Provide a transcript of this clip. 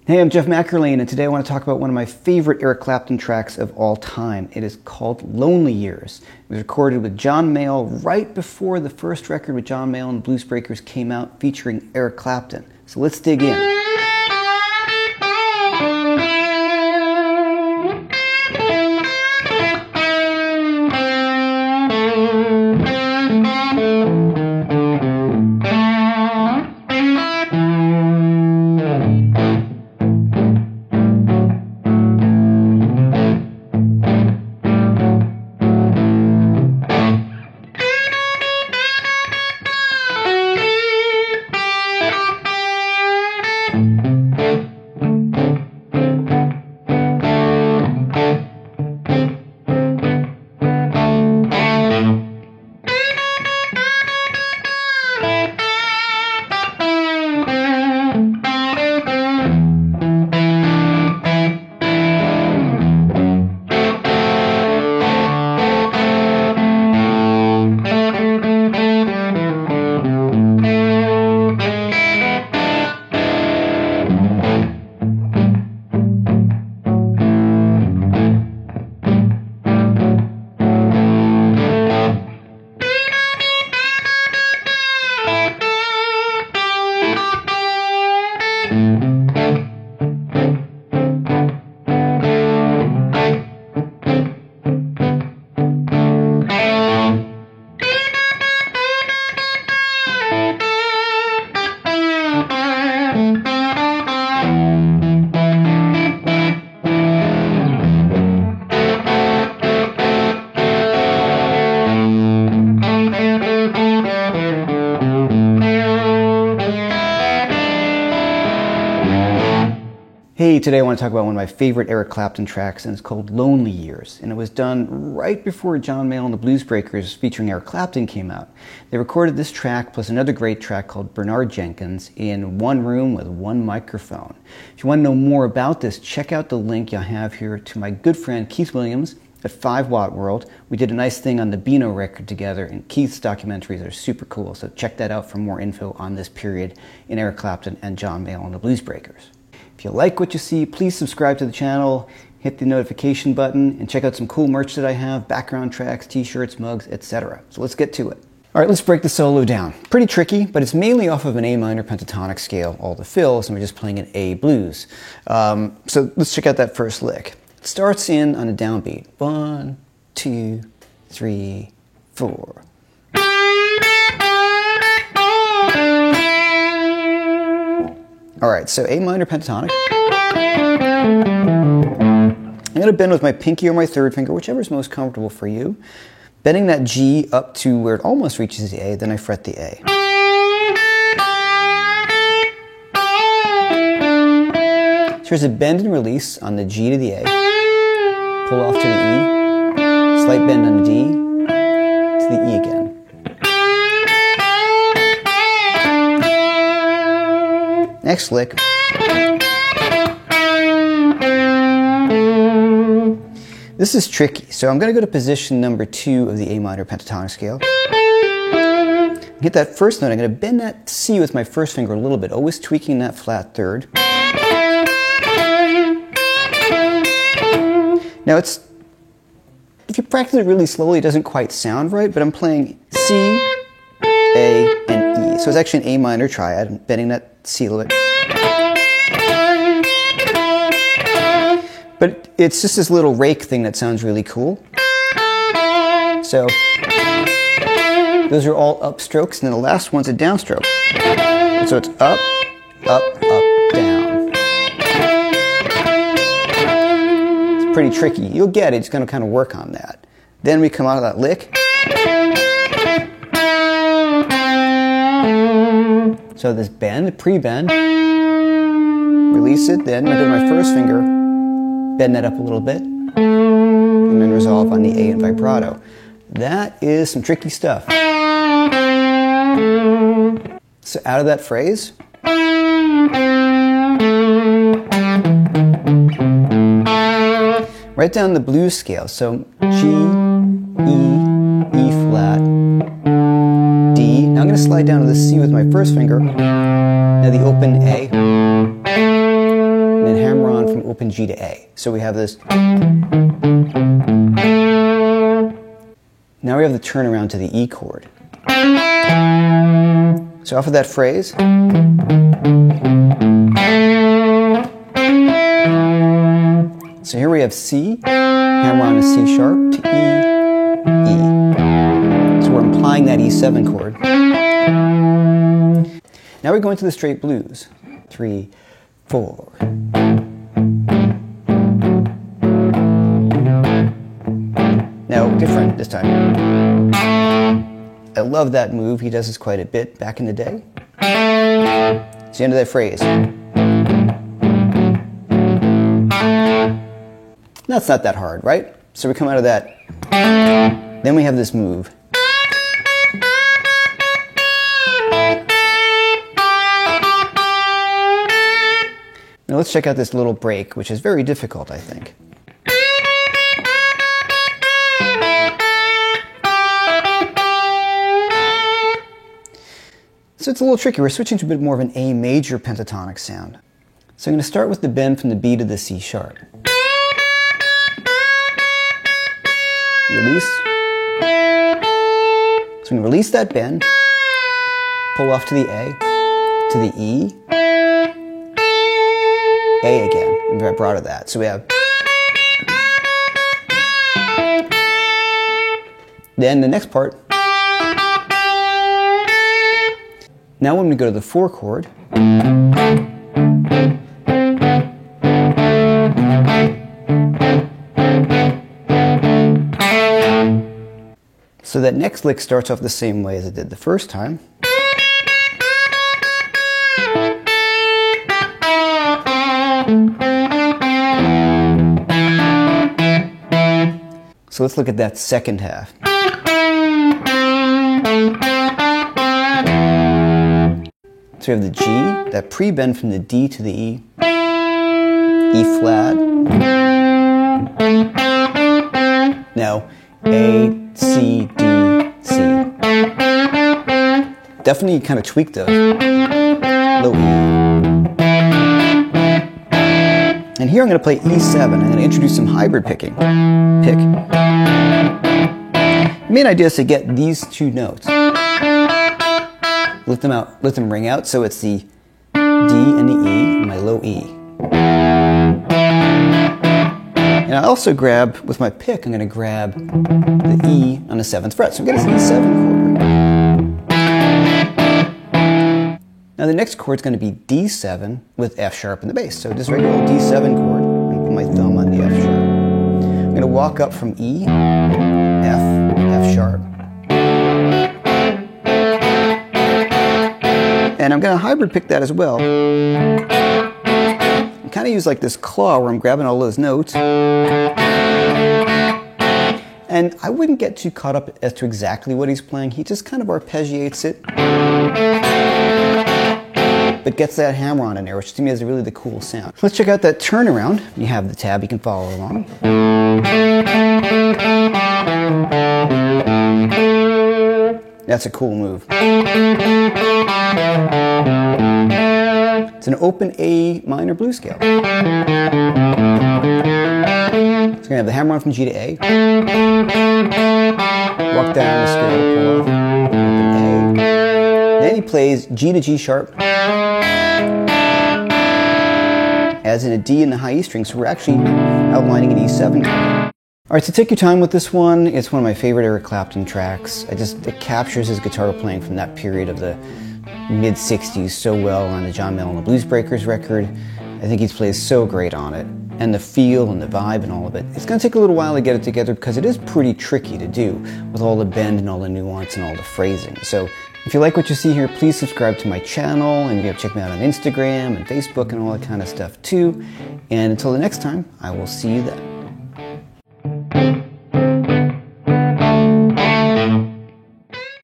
Hey, I'm Jeff McErlane, and today I want to talk about one of my favorite Eric Clapton tracks of all time. It is called Lonely Years. It was recorded with John Mayall right before the first record with John Mayall and the Blues Breakers came out featuring Eric Clapton. So let's dig in. Hey, today I want to talk about one of my favorite Eric Clapton tracks, and it's called Lonely Years. And it was done right before John Mayall and the Blues Breakers featuring Eric Clapton came out. They recorded this track plus another great track called Bernard Jenkins in one room with one microphone. If you want to know more about this, check out the link I have here to my good friend Keith Williams at 5 Watt World. We did a nice thing on the Beano record together, and Keith's documentaries are super cool, so check that out for more info on this period in Eric Clapton and John Mayall and the Blues Breakers. If you like what you see, please subscribe to the channel, hit the notification button, and check out some cool merch that I have, background tracks, t-shirts, mugs, etc. So let's get to it. All right, let's break the solo down. Pretty tricky, but it's mainly off of an A minor pentatonic scale, all the fills, and we're just playing an A blues. So let's check out that first lick. It starts in on a downbeat. 1, 2, 3, 4. All right, so A minor pentatonic. I'm going to bend with my pinky or my third finger, whichever is most comfortable for you. Bending that G up to where it almost reaches the A, then I fret the A. So here's a bend and release on the G to the A. Pull off to the E. Slight bend on the D to the E again. Next lick. This is tricky, so I'm going to go to position number 2 of the A minor pentatonic scale. Get that first note, I'm going to bend that C with my first finger a little bit, always tweaking that flat third. Now if you practice it really slowly, it doesn't quite sound right, but I'm playing C, A, and E. So it's actually an A minor triad. I'm bending that C a little bit. But it's just this little rake thing that sounds really cool. So those are all upstrokes, and then the last one's a downstroke. And so it's up, up, up, down. It's pretty tricky. You'll get it. It's going to kind of work on that. Then we come out of that lick. So this bend, pre-bend, release it, then I go to my first finger, bend that up a little bit, and then resolve on the A and vibrato. That is some tricky stuff. So out of that phrase, write down the blues scale. So G, E, E flat, D. Now I'm going to slide down to the C with my first finger. Now the open A. hammer on from open G to A. So we have this. Now we have the turnaround to the E chord. So off of that phrase, so here we have C, hammer on a C sharp to E, E. So we're implying that E7 chord. Now we're going to the straight blues. 3, 4. Now, different this time. I love that move. He does this quite a bit back in the day. It's the end of that phrase. That's not that hard, right? So we come out of that. Then we have this move. Now let's check out this little break, which is very difficult, I think. So it's a little tricky. We're switching to a bit more of an A major pentatonic sound. So I'm going to start with the bend from the B to the C sharp. Release. So I'm going to release that bend, pull off to the A, to the E, A again, and vibrato that. So we have. Then the next part. Now when we go to the 4 chord, so that next lick starts off the same way as it did the first time. So let's look at that second half. So we have the G, that pre-bend from the D to the E, E flat. Now, A, C, D, C. Definitely kind of tweak those. Low E. And here I'm going to play E7. I'm going to introduce some hybrid picking. Pick. The main idea is to get these two notes. Lift them out, let them ring out, so it's the D and the E, and my low E. And I also grab, with my pick, I'm going to grab the E on the 7th fret. So I'm getting this E7 chord. Now the next chord is going to be D7 with F sharp in the bass. So just regular old D7 chord, and put my thumb on the F sharp. I'm going to walk up from E, F, F sharp. And I'm going to hybrid pick that as well. I kind of use like this claw where I'm grabbing all those notes. And I wouldn't get too caught up as to exactly what he's playing. He just kind of arpeggiates it, but gets that hammer on in there, which to me is really the cool sound. Let's check out that turnaround. You have the tab, you can follow along. That's a cool move. It's an open A minor blues scale. So we're going to have the hammer on from G to A. Walk down the scale, pull off, open A. Then he plays G to G sharp. As in a D in the high E string, so we're actually outlining an E7 chord. Alright, so take your time with this one. It's one of my favorite Eric Clapton tracks. It captures his guitar playing from that period of the mid-60s so well on the John Mayall and the Blues Breakers record. I think he plays so great on it. And the feel and the vibe and all of it. It's going to take a little while to get it together because it is pretty tricky to do with all the bend and all the nuance and all the phrasing. So if you like what you see here, please subscribe to my channel, and you can check me out on Instagram and Facebook and all that kind of stuff too. And until the next time, I will see you then.